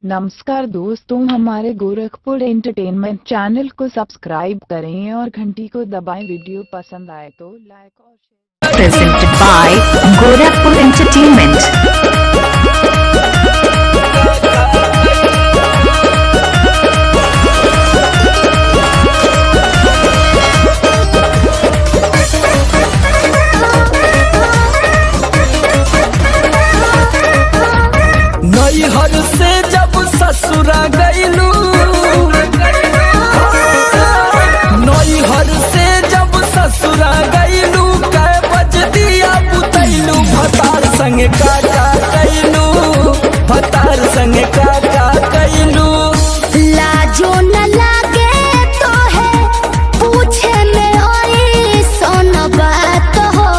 नमस्कार दोस्तों, हमारे गोरखपुर एंटरटेनमेंट चैनल को सब्सक्राइब करें और घंटी को दबाएं। वीडियो पसंद आए तो लाइक और share. Presented by Gorakhpur Entertainment। नैहर से जब ससुरा गईलू, नैहर से जब ससुरा गईलू, कै बज दिया बुतैलू, भतार संग काका कैलू, भतार संग काका कैलू। लाजो न लागे तो है पूछे में ओई सोन बात हो।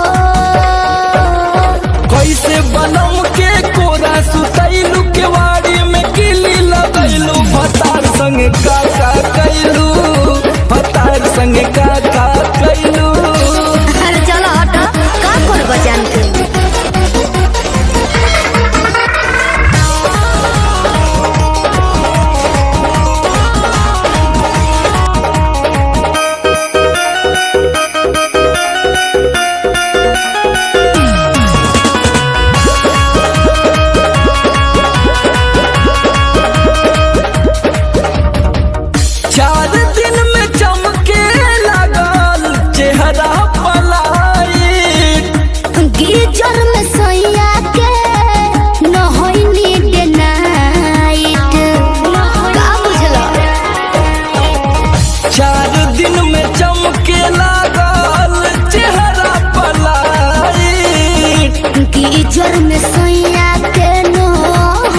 कैसे बनम के कोरा सुतैलू, केवाड़ी में किली लगैलू, भतार संग काका कैलू, भतार संग काका कैलू। अरे चलो हटो, का करब जान के। चार दिन में चमके लगल चेहरा पलाइट, गिरजर में सैया के न होइनी डे नाइट। का बुझलो? चार दिन में चमके लगल चेहरा पलाइट, गिरजर में सैया के न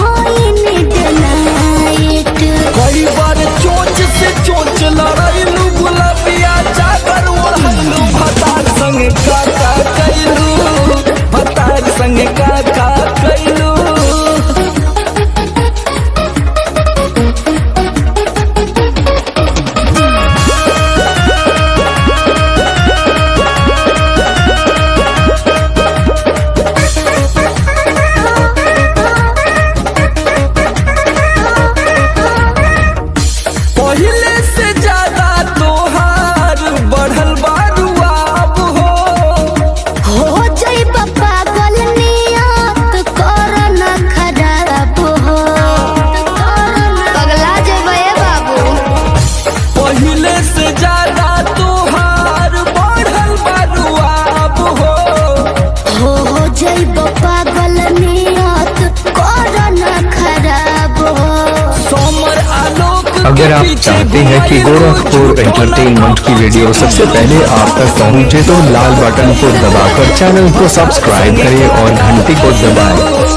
होइनी डे नाइट। कई बार चोंच से चोंच लड़ैलू, गुलाबिया चादर ओढ़लू, भतार संग काका कैलू, भतार संग काका कैलू। पहिले से ज्यादा तोहार बढ़ल बारुआब हो जाइब पागल नियत कर न खराब हो। पगला जाइब ए बाबू। पहिले से ज्यादा तोहार बढ़ल बारुआब हो जाइब पागल नियत कर न खराब हो। सोमर आलोक अगर आप चाहते हैं कि गोरखपुर एंटरटेनमेंट की वीडियो सबसे पहले आप तक पहुंचे तो लाल बटन को दबाकर चैनल को सब्सक्राइब करें और घंटी को दबाएं।